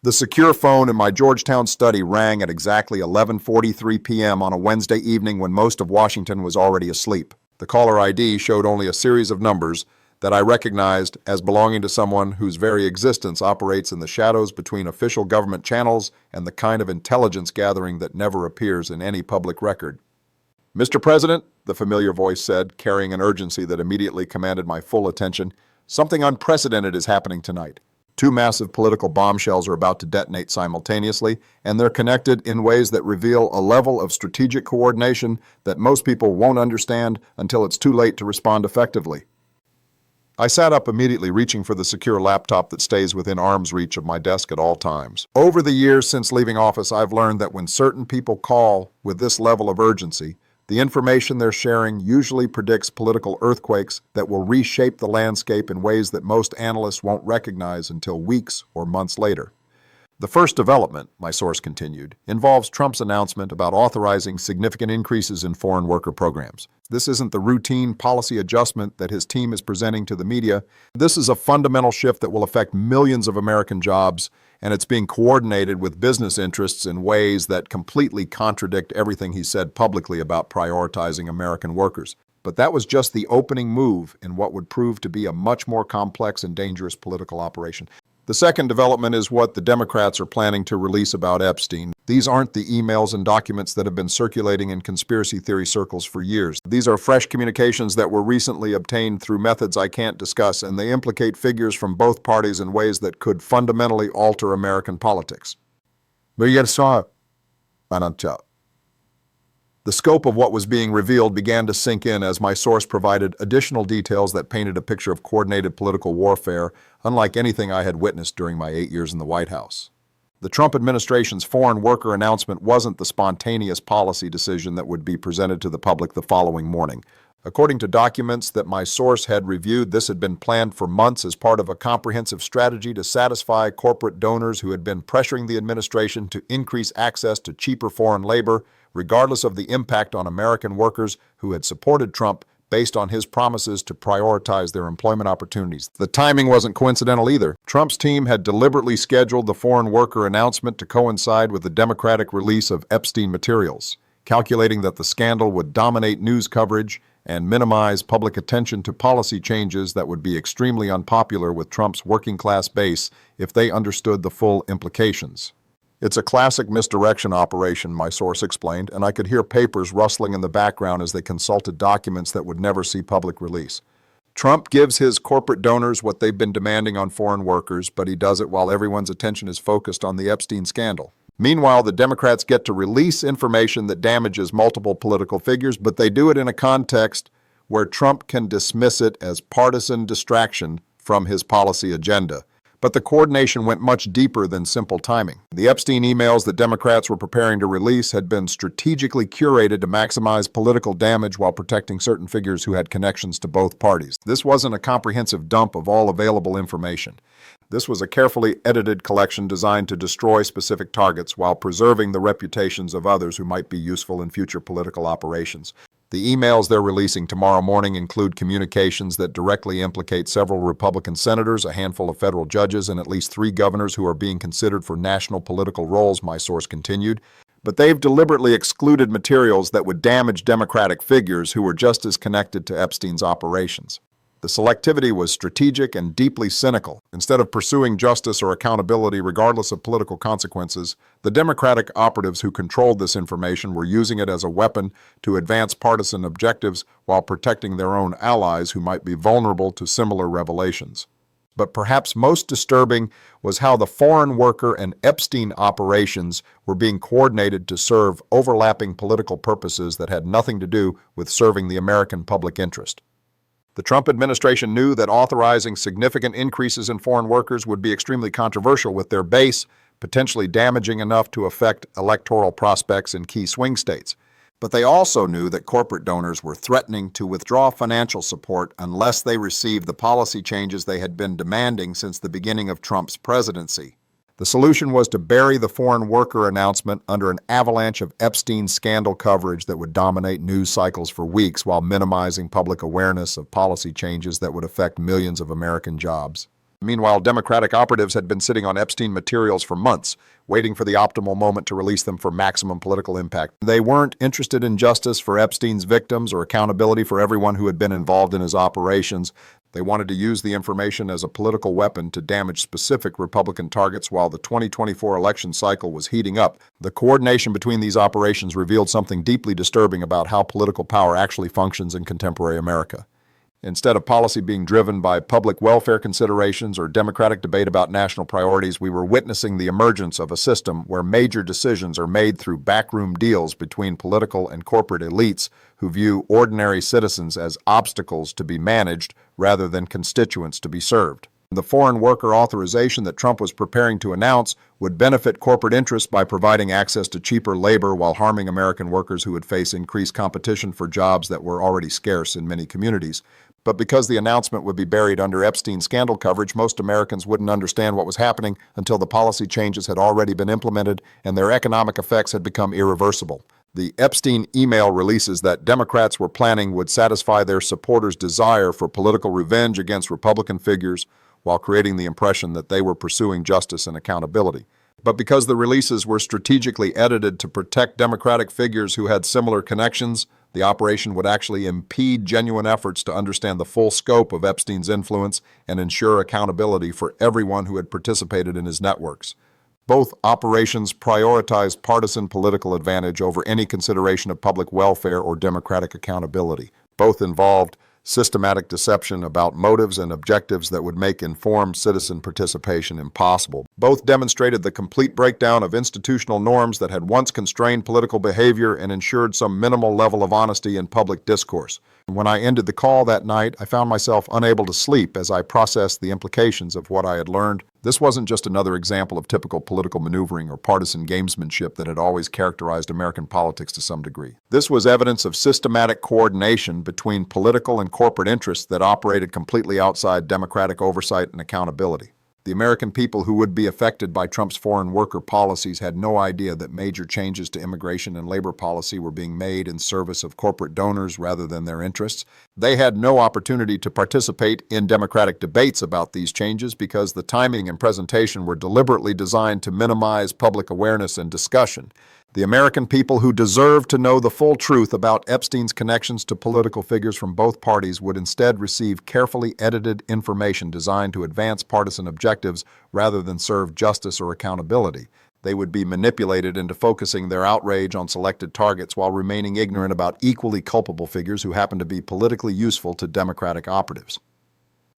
The secure phone in my Georgetown study rang at exactly 11:43 p.m. on a Wednesday evening when most of Washington was already asleep. The caller ID showed only a series of numbers that I recognized as belonging to someone whose very existence operates in the shadows between official government channels and the kind of intelligence gathering that never appears in any public record. "Mr. President," the familiar voice said, carrying an urgency that immediately commanded my full attention, "something unprecedented is happening tonight. Two massive political bombshells are about to detonate simultaneously, and they're connected in ways that reveal a level of strategic coordination that most people won't understand until it's too late to respond effectively." I sat up immediately, reaching for the secure laptop that stays within arm's reach of my desk at all times. Over the years since leaving office, I've learned that when certain people call with this level of urgency, the information they're sharing usually predicts political earthquakes that will reshape the landscape in ways that most analysts won't recognize until weeks or months later. The first development, my source continued, involves Trump's announcement about authorizing significant increases in foreign worker programs. This isn't the routine policy adjustment that his team is presenting to the media. This is a fundamental shift that will affect millions of American jobs, and it's being coordinated with business interests in ways that completely contradict everything he said publicly about prioritizing American workers. But that was just the opening move in what would prove to be a much more complex and dangerous political operation. The second development is what the Democrats are planning to release about Epstein. These aren't the emails and documents that have been circulating in conspiracy theory circles for years. These are fresh communications that were recently obtained through methods I can't discuss, and they implicate figures from both parties in ways that could fundamentally alter American politics. The scope of what was being revealed began to sink in as my source provided additional details that painted a picture of coordinated political warfare unlike anything I had witnessed during my 8 years in the White House. The Trump administration's foreign worker announcement wasn't the spontaneous policy decision that would be presented to the public the following morning. According to documents that my source had reviewed, this had been planned for months as part of a comprehensive strategy to satisfy corporate donors who had been pressuring the administration to increase access to cheaper foreign labor, regardless of the impact on American workers who had supported Trump based on his promises to prioritize their employment opportunities. The timing wasn't coincidental either. Trump's team had deliberately scheduled the foreign worker announcement to coincide with the Democratic release of Epstein materials, calculating that the scandal would dominate news coverage and minimize public attention to policy changes that would be extremely unpopular with Trump's working-class base if they understood the full implications. "It's a classic misdirection operation," my source explained, and I could hear papers rustling in the background as they consulted documents that would never see public release. "Trump gives his corporate donors what they've been demanding on foreign workers, but he does it while everyone's attention is focused on the Epstein scandal. Meanwhile, the Democrats get to release information that damages multiple political figures, but they do it in a context where Trump can dismiss it as partisan distraction from his policy agenda. But the coordination went much deeper than simple timing. The Epstein emails that Democrats were preparing to release had been strategically curated to maximize political damage while protecting certain figures who had connections to both parties. This wasn't a comprehensive dump of all available information. This was a carefully edited collection designed to destroy specific targets while preserving the reputations of others who might be useful in future political operations. The emails they're releasing tomorrow morning include communications that directly implicate several Republican senators, a handful of federal judges, and at least 3 governors who are being considered for national political roles," my source continued. "But they've deliberately excluded materials that would damage Democratic figures who were just as connected to Epstein's operations. The selectivity was strategic and deeply cynical. Instead of pursuing justice or accountability regardless of political consequences, the Democratic operatives who controlled this information were using it as a weapon to advance partisan objectives while protecting their own allies who might be vulnerable to similar revelations. But perhaps most disturbing was how the foreign worker and Epstein operations were being coordinated to serve overlapping political purposes that had nothing to do with serving the American public interest. The Trump administration knew that authorizing significant increases in foreign workers would be extremely controversial with their base, potentially damaging enough to affect electoral prospects in key swing states. But they also knew that corporate donors were threatening to withdraw financial support unless they received the policy changes they had been demanding since the beginning of Trump's presidency. The solution was to bury the foreign worker announcement under an avalanche of Epstein scandal coverage that would dominate news cycles for weeks while minimizing public awareness of policy changes that would affect millions of American jobs. Meanwhile, Democratic operatives had been sitting on Epstein materials for months, waiting for the optimal moment to release them for maximum political impact. They weren't interested in justice for Epstein's victims or accountability for everyone who had been involved in his operations. They wanted to use the information as a political weapon to damage specific Republican targets while the 2024 election cycle was heating up. The coordination between these operations revealed something deeply disturbing about how political power actually functions in contemporary America. Instead of policy being driven by public welfare considerations or democratic debate about national priorities, we were witnessing the emergence of a system where major decisions are made through backroom deals between political and corporate elites who view ordinary citizens as obstacles to be managed rather than constituents to be served. The foreign worker authorization that Trump was preparing to announce would benefit corporate interests by providing access to cheaper labor while harming American workers who would face increased competition for jobs that were already scarce in many communities. But because the announcement would be buried under Epstein scandal coverage, most Americans wouldn't understand what was happening until the policy changes had already been implemented and their economic effects had become irreversible. The Epstein email releases that Democrats were planning would satisfy their supporters' desire for political revenge against Republican figures while creating the impression that they were pursuing justice and accountability. But because the releases were strategically edited to protect Democratic figures who had similar connections, the operation would actually impede genuine efforts to understand the full scope of Epstein's influence and ensure accountability for everyone who had participated in his networks. Both operations prioritized partisan political advantage over any consideration of public welfare or democratic accountability. Both involved systematic deception about motives and objectives that would make informed citizen participation impossible. Both demonstrated the complete breakdown of institutional norms that had once constrained political behavior and ensured some minimal level of honesty in public discourse. When I ended the call that night, I found myself unable to sleep as I processed the implications of what I had learned. This wasn't just another example of typical political maneuvering or partisan gamesmanship that had always characterized American politics to some degree. This was evidence of systematic coordination between political and corporate interests that operated completely outside democratic oversight and accountability. The American people who would be affected by Trump's foreign worker policies had no idea that major changes to immigration and labor policy were being made in service of corporate donors rather than their interests. They had no opportunity to participate in democratic debates about these changes because the timing and presentation were deliberately designed to minimize public awareness and discussion. The American people who deserved to know the full truth about Epstein's connections to political figures from both parties would instead receive carefully edited information designed to advance partisan objectives rather than serve justice or accountability. They would be manipulated into focusing their outrage on selected targets while remaining ignorant about equally culpable figures who happen to be politically useful to Democratic operatives.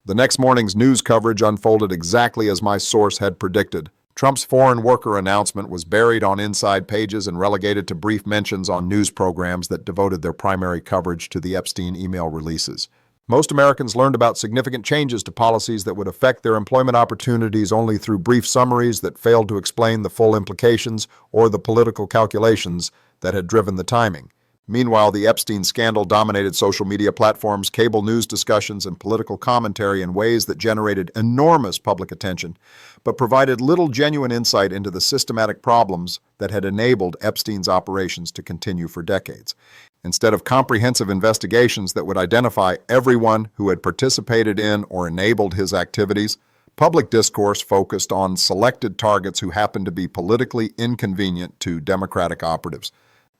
The next morning's news coverage unfolded exactly as my source had predicted. Trump's foreign worker announcement was buried on inside pages and relegated to brief mentions on news programs that devoted their primary coverage to the Epstein email releases. Most Americans learned about significant changes to policies that would affect their employment opportunities only through brief summaries that failed to explain the full implications or the political calculations that had driven the timing. Meanwhile, the Epstein scandal dominated social media platforms, cable news discussions, and political commentary in ways that generated enormous public attention, but provided little genuine insight into the systematic problems that had enabled Epstein's operations to continue for decades. Instead of comprehensive investigations that would identify everyone who had participated in or enabled his activities, public discourse focused on selected targets who happened to be politically inconvenient to Democratic operatives.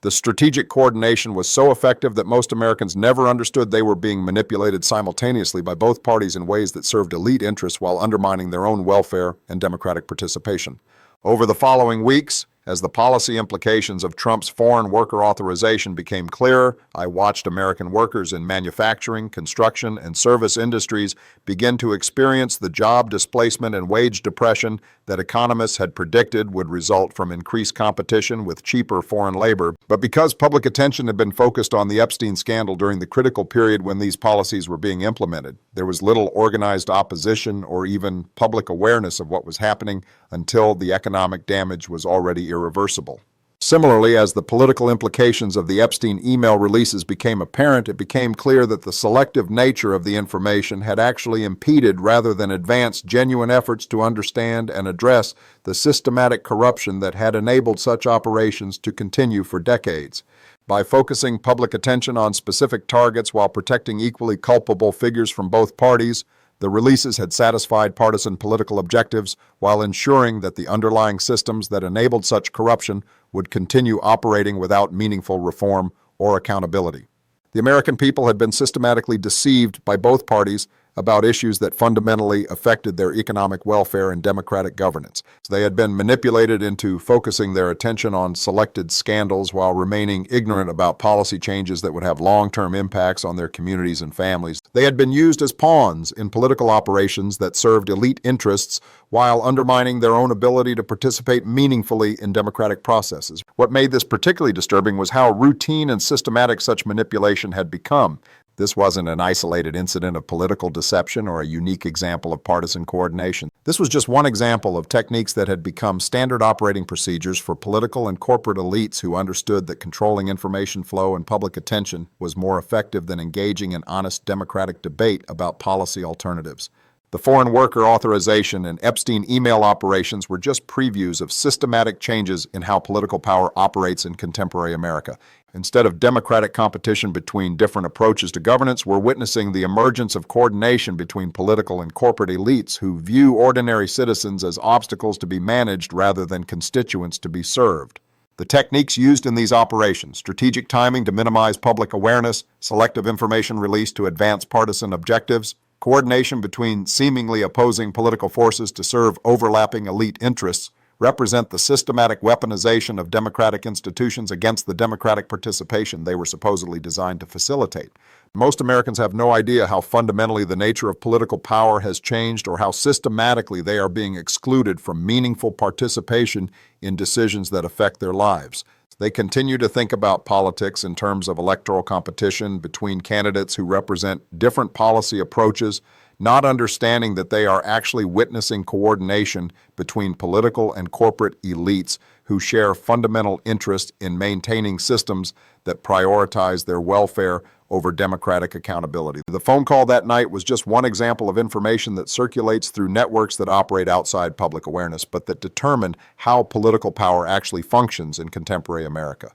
The strategic coordination was so effective that most Americans never understood they were being manipulated simultaneously by both parties in ways that served elite interests while undermining their own welfare and democratic participation. Over the following weeks, as the policy implications of Trump's foreign worker authorization became clearer, I watched American workers in manufacturing, construction, and service industries begin to experience the job displacement and wage depression that economists had predicted would result from increased competition with cheaper foreign labor. But because public attention had been focused on the Epstein scandal during the critical period when these policies were being implemented, there was little organized opposition or even public awareness of what was happening until the economic damage was already irreversible. Similarly, as the political implications of the Epstein email releases became apparent, it became clear that the selective nature of the information had actually impeded rather than advanced genuine efforts to understand and address the systematic corruption that had enabled such operations to continue for decades. By focusing public attention on specific targets while protecting equally culpable figures from both parties, The releases had satisfied partisan political objectives while ensuring that the underlying systems that enabled such corruption would continue operating without meaningful reform or accountability. The American people had been systematically deceived by both parties about issues that fundamentally affected their economic welfare and democratic governance. They had been manipulated into focusing their attention on selected scandals while remaining ignorant about policy changes that would have long-term impacts on their communities and families. They had been used as pawns in political operations that served elite interests while undermining their own ability to participate meaningfully in democratic processes. What made this particularly disturbing was how routine and systematic such manipulation had become. This wasn't an isolated incident of political deception or a unique example of partisan coordination. This was just one example of techniques that had become standard operating procedures for political and corporate elites who understood that controlling information flow and public attention was more effective than engaging in honest democratic debate about policy alternatives. The foreign worker authorization and Epstein email operations were just previews of systematic changes in how political power operates in contemporary America. Instead of democratic competition between different approaches to governance, we're witnessing the emergence of coordination between political and corporate elites who view ordinary citizens as obstacles to be managed rather than constituents to be served. The techniques used in these operations, strategic timing to minimize public awareness, selective information release to advance partisan objectives, coordination between seemingly opposing political forces to serve overlapping elite interests, represent the systematic weaponization of democratic institutions against the democratic participation they were supposedly designed to facilitate. Most Americans have no idea how fundamentally the nature of political power has changed or how systematically they are being excluded from meaningful participation in decisions that affect their lives. They continue to think about politics in terms of electoral competition between candidates who represent different policy approaches, not understanding that they are actually witnessing coordination between political and corporate elites who share fundamental interest in maintaining systems that prioritize their welfare over democratic accountability. The phone call that night was just one example of information that circulates through networks that operate outside public awareness, but that determine how political power actually functions in contemporary America.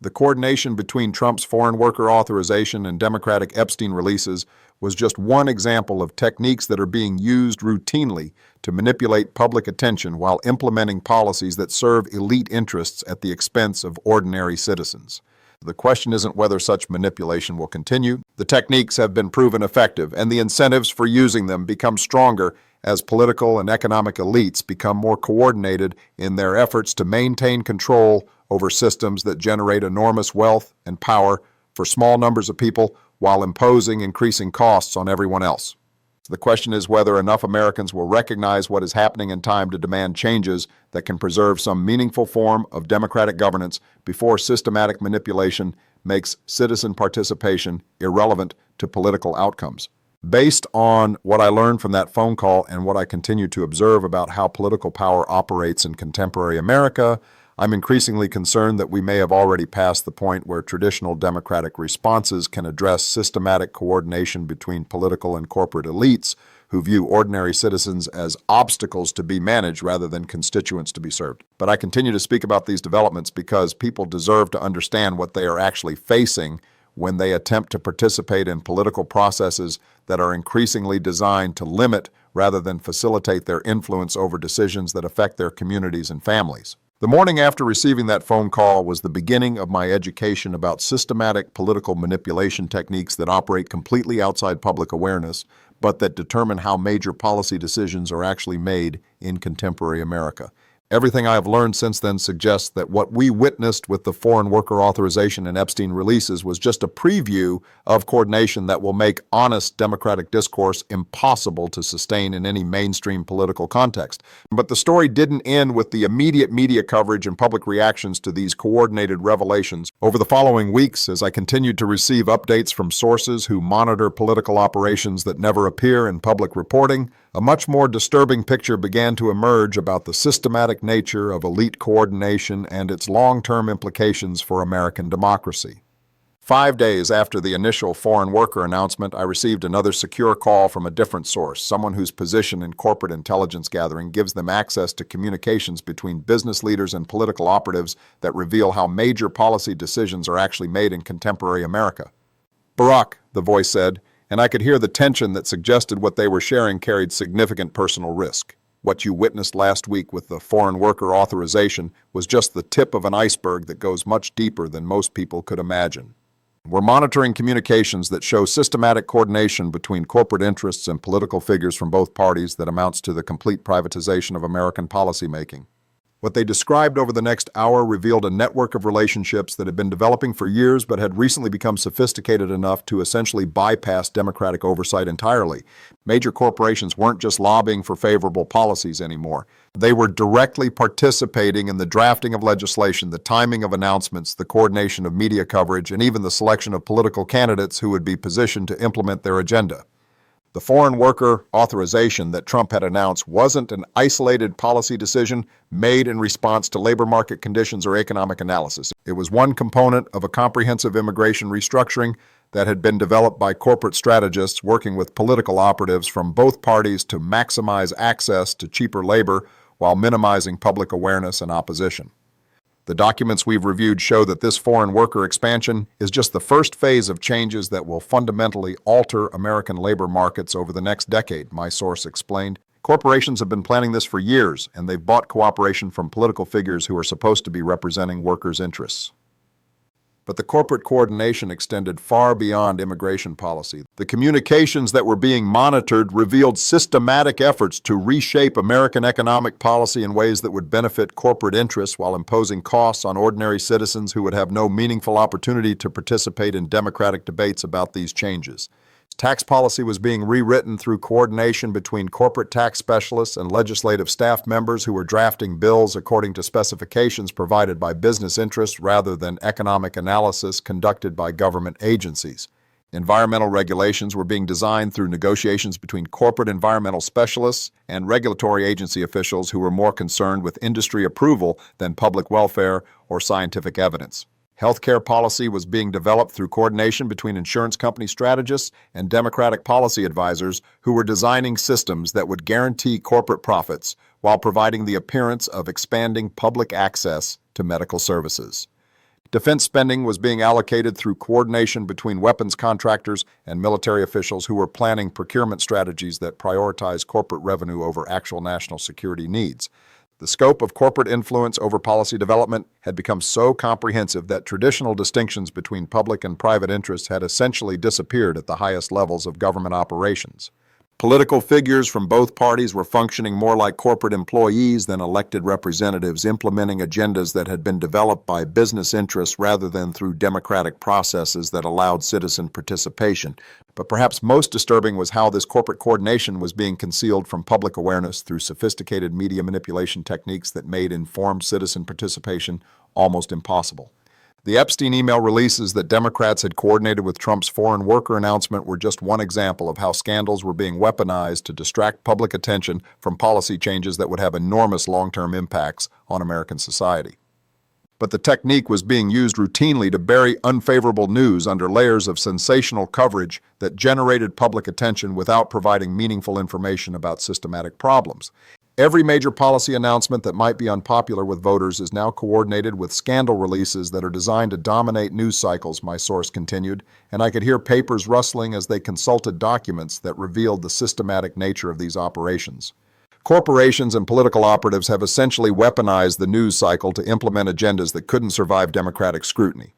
The coordination between Trump's foreign worker authorization and Democratic Epstein releases was just one example of techniques that are being used routinely to manipulate public attention while implementing policies that serve elite interests at the expense of ordinary citizens. The question isn't whether such manipulation will continue. The techniques have been proven effective, and the incentives for using them become stronger as political and economic elites become more coordinated in their efforts to maintain control over systems that generate enormous wealth and power for small numbers of people while imposing increasing costs on everyone else. The question is whether enough Americans will recognize what is happening in time to demand changes that can preserve some meaningful form of democratic governance before systematic manipulation makes citizen participation irrelevant to political outcomes. Based on what I learned from that phone call and what I continue to observe about how political power operates in contemporary America, I'm increasingly concerned that we may have already passed the point where traditional democratic responses can address systematic coordination between political and corporate elites who view ordinary citizens as obstacles to be managed rather than constituents to be served. But I continue to speak about these developments because people deserve to understand what they are actually facing when they attempt to participate in political processes that are increasingly designed to limit rather than facilitate their influence over decisions that affect their communities and families. The morning after receiving that phone call was the beginning of my education about systematic political manipulation techniques that operate completely outside public awareness, but that determine how major policy decisions are actually made in contemporary America. Everything I have learned since then suggests that what we witnessed with the foreign worker authorization and Epstein releases was just a preview of coordination that will make honest democratic discourse impossible to sustain in any mainstream political context. But the story didn't end with the immediate media coverage and public reactions to these coordinated revelations. Over the following weeks, as I continued to receive updates from sources who monitor political operations that never appear in public reporting, a much more disturbing picture began to emerge about the systematic nature of elite coordination and its long-term implications for American democracy. 5 days after the initial foreign worker announcement, I received another secure call from a different source, someone whose position in corporate intelligence gathering gives them access to communications between business leaders and political operatives that reveal how major policy decisions are actually made in contemporary America. "Barack," the voice said, and I could hear the tension that suggested what they were sharing carried significant personal risk. What you witnessed last week with the foreign worker authorization was just the tip of an iceberg that goes much deeper than most people could imagine. We're monitoring communications that show systematic coordination between corporate interests and political figures from both parties that amounts to the complete privatization of American policymaking. What they described over the next hour revealed a network of relationships that had been developing for years but had recently become sophisticated enough to essentially bypass democratic oversight entirely. Major corporations weren't just lobbying for favorable policies anymore. They were directly participating in the drafting of legislation, the timing of announcements, the coordination of media coverage, and even the selection of political candidates who would be positioned to implement their agenda. The foreign worker authorization that Trump had announced wasn't an isolated policy decision made in response to labor market conditions or economic analysis. It was one component of a comprehensive immigration restructuring that had been developed by corporate strategists working with political operatives from both parties to maximize access to cheaper labor while minimizing public awareness and opposition. The documents we've reviewed show that this foreign worker expansion is just the first phase of changes that will fundamentally alter American labor markets over the next decade, my source explained. Corporations have been planning this for years, and they've bought cooperation from political figures who are supposed to be representing workers' interests. But the corporate coordination extended far beyond immigration policy. The communications that were being monitored revealed systematic efforts to reshape American economic policy in ways that would benefit corporate interests while imposing costs on ordinary citizens who would have no meaningful opportunity to participate in democratic debates about these changes. Tax policy was being rewritten through coordination between corporate tax specialists and legislative staff members who were drafting bills according to specifications provided by business interests rather than economic analysis conducted by government agencies. Environmental regulations were being designed through negotiations between corporate environmental specialists and regulatory agency officials who were more concerned with industry approval than public welfare or scientific evidence. Healthcare policy was being developed through coordination between insurance company strategists and Democratic policy advisors who were designing systems that would guarantee corporate profits while providing the appearance of expanding public access to medical services. Defense spending was being allocated through coordination between weapons contractors and military officials who were planning procurement strategies that prioritize corporate revenue over actual national security needs. The scope of corporate influence over policy development had become so comprehensive that traditional distinctions between public and private interests had essentially disappeared at the highest levels of government operations. Political figures from both parties were functioning more like corporate employees than elected representatives, implementing agendas that had been developed by business interests rather than through democratic processes that allowed citizen participation. But perhaps most disturbing was how this corporate coordination was being concealed from public awareness through sophisticated media manipulation techniques that made informed citizen participation almost impossible. The Epstein email releases that Democrats had coordinated with Trump's foreign worker announcement were just one example of how scandals were being weaponized to distract public attention from policy changes that would have enormous long-term impacts on American society. But the technique was being used routinely to bury unfavorable news under layers of sensational coverage that generated public attention without providing meaningful information about systematic problems. Every major policy announcement that might be unpopular with voters is now coordinated with scandal releases that are designed to dominate news cycles, my source continued, and I could hear papers rustling as they consulted documents that revealed the systematic nature of these operations. Corporations and political operatives have essentially weaponized the news cycle to implement agendas that couldn't survive democratic scrutiny.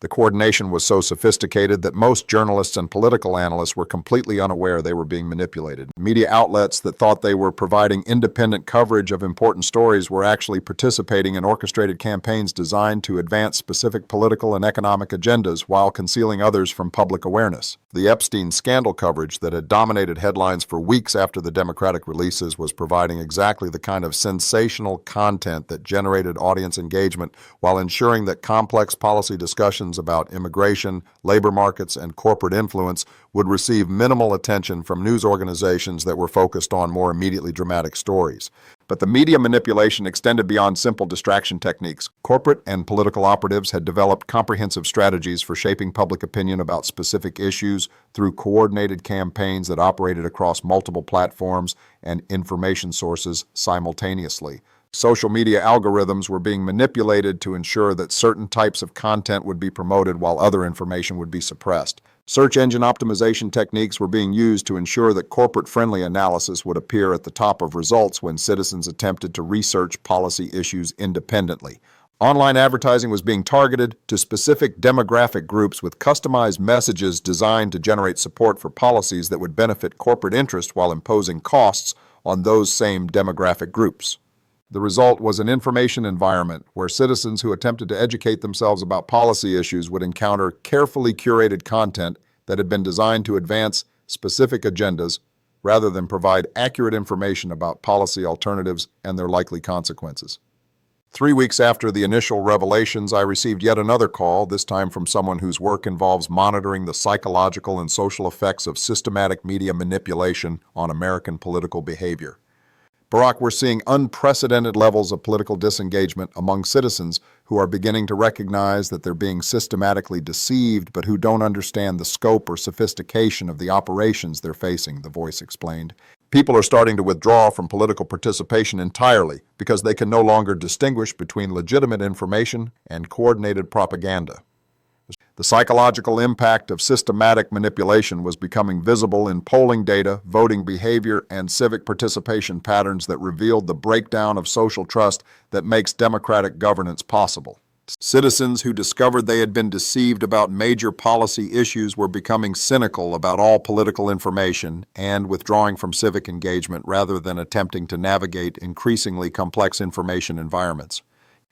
The coordination was so sophisticated that most journalists and political analysts were completely unaware they were being manipulated. Media outlets that thought they were providing independent coverage of important stories were actually participating in orchestrated campaigns designed to advance specific political and economic agendas while concealing others from public awareness. The Epstein scandal coverage that had dominated headlines for weeks after the Democratic releases was providing exactly the kind of sensational content that generated audience engagement while ensuring that complex policy discussions about immigration, labor markets, and corporate influence would receive minimal attention from news organizations that were focused on more immediately dramatic stories. But the media manipulation extended beyond simple distraction techniques. Corporate and political operatives had developed comprehensive strategies for shaping public opinion about specific issues through coordinated campaigns that operated across multiple platforms and information sources simultaneously. Social media algorithms were being manipulated to ensure that certain types of content would be promoted while other information would be suppressed. Search engine optimization techniques were being used to ensure that corporate-friendly analysis would appear at the top of results when citizens attempted to research policy issues independently. Online advertising was being targeted to specific demographic groups with customized messages designed to generate support for policies that would benefit corporate interest while imposing costs on those same demographic groups. The result was an information environment where citizens who attempted to educate themselves about policy issues would encounter carefully curated content that had been designed to advance specific agendas rather than provide accurate information about policy alternatives and their likely consequences. 3 weeks after the initial revelations, I received yet another call, this time from someone whose work involves monitoring the psychological and social effects of systematic media manipulation on American political behavior. Barack, we're seeing unprecedented levels of political disengagement among citizens who are beginning to recognize that they're being systematically deceived, but who don't understand the scope or sophistication of the operations they're facing, the voice explained. People are starting to withdraw from political participation entirely because they can no longer distinguish between legitimate information and coordinated propaganda. The psychological impact of systematic manipulation was becoming visible in polling data, voting behavior, and civic participation patterns that revealed the breakdown of social trust that makes democratic governance possible. Citizens who discovered they had been deceived about major policy issues were becoming cynical about all political information and withdrawing from civic engagement rather than attempting to navigate increasingly complex information environments.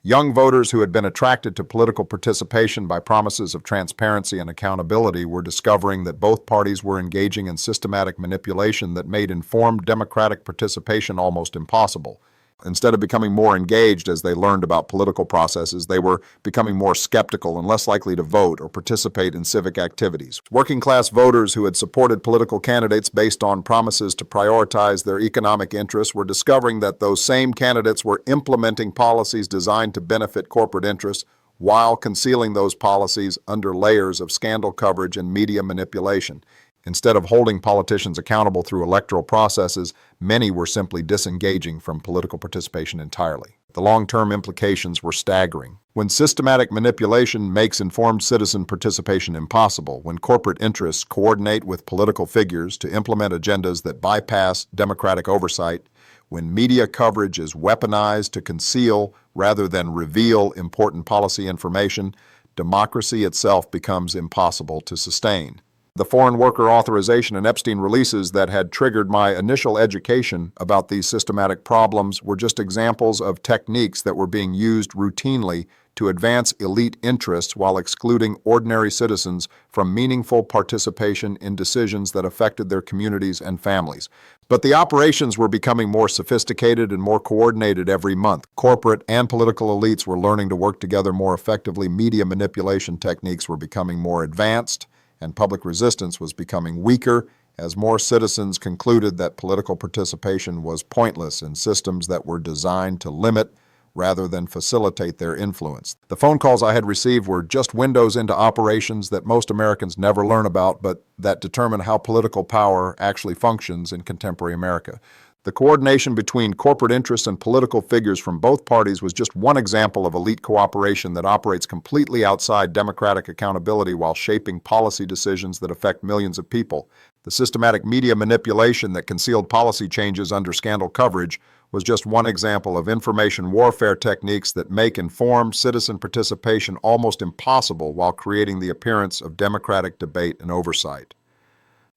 Young voters who had been attracted to political participation by promises of transparency and accountability were discovering that both parties were engaging in systematic manipulation that made informed democratic participation almost impossible. Instead of becoming more engaged as they learned about political processes, they were becoming more skeptical and less likely to vote or participate in civic activities. Working-class voters who had supported political candidates based on promises to prioritize their economic interests were discovering that those same candidates were implementing policies designed to benefit corporate interests while concealing those policies under layers of scandal coverage and media manipulation. Instead of holding politicians accountable through electoral processes, many were simply disengaging from political participation entirely. The long-term implications were staggering. When systematic manipulation makes informed citizen participation impossible, when corporate interests coordinate with political figures to implement agendas that bypass democratic oversight, when media coverage is weaponized to conceal rather than reveal important policy information, democracy itself becomes impossible to sustain. The foreign worker authorization and Epstein releases that had triggered my initial education about these systematic problems were just examples of techniques that were being used routinely to advance elite interests while excluding ordinary citizens from meaningful participation in decisions that affected their communities and families. But the operations were becoming more sophisticated and more coordinated every month. Corporate and political elites were learning to work together more effectively. Media manipulation techniques were becoming more advanced, and public resistance was becoming weaker as more citizens concluded that political participation was pointless in systems that were designed to limit rather than facilitate their influence. The phone calls I had received were just windows into operations that most Americans never learn about, but that determine how political power actually functions in contemporary America. The coordination between corporate interests and political figures from both parties was just one example of elite cooperation that operates completely outside democratic accountability while shaping policy decisions that affect millions of people. The systematic media manipulation that concealed policy changes under scandal coverage was just one example of information warfare techniques that make informed citizen participation almost impossible while creating the appearance of democratic debate and oversight.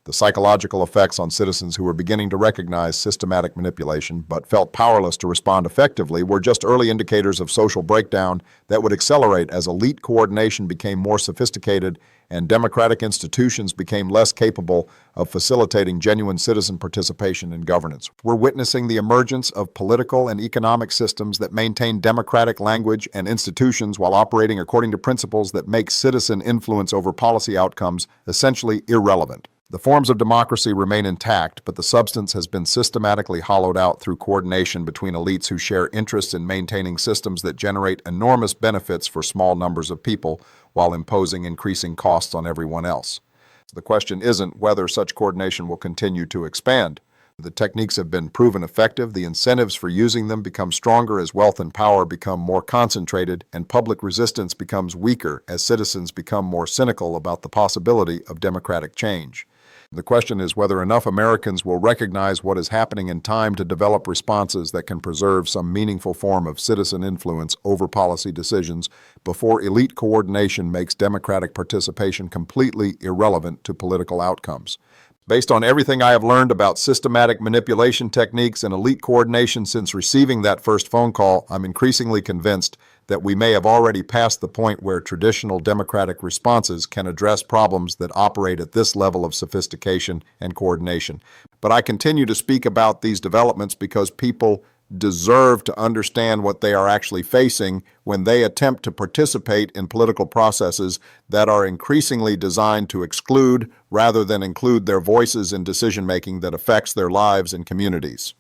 The psychological effects on citizens who were beginning to recognize systematic manipulation but felt powerless to respond effectively were just early indicators of social breakdown that would accelerate as elite coordination became more sophisticated and democratic institutions became less capable of facilitating genuine citizen participation in governance. We're witnessing the emergence of political and economic systems that maintain democratic language and institutions while operating according to principles that make citizen influence over policy outcomes essentially irrelevant. The forms of democracy remain intact, but the substance has been systematically hollowed out through coordination between elites who share interests in maintaining systems that generate enormous benefits for small numbers of people while imposing increasing costs on everyone else. The question isn't whether such coordination will continue to expand, The techniques have been proven effective. The incentives for using them become stronger as wealth and power become more concentrated, and public resistance becomes weaker as citizens become more cynical about the possibility of democratic change. The question is whether enough Americans will recognize what is happening in time to develop responses that can preserve some meaningful form of citizen influence over policy decisions before elite coordination makes democratic participation completely irrelevant to political outcomes. Based on everything I have learned about systematic manipulation techniques and elite coordination since receiving that first phone call, I'm increasingly convinced that we may have already passed the point where traditional democratic responses can address problems that operate at this level of sophistication and coordination. But I continue to speak about these developments because people deserve to understand what they are actually facing when they attempt to participate in political processes that are increasingly designed to exclude rather than include their voices in decision-making that affects their lives and communities.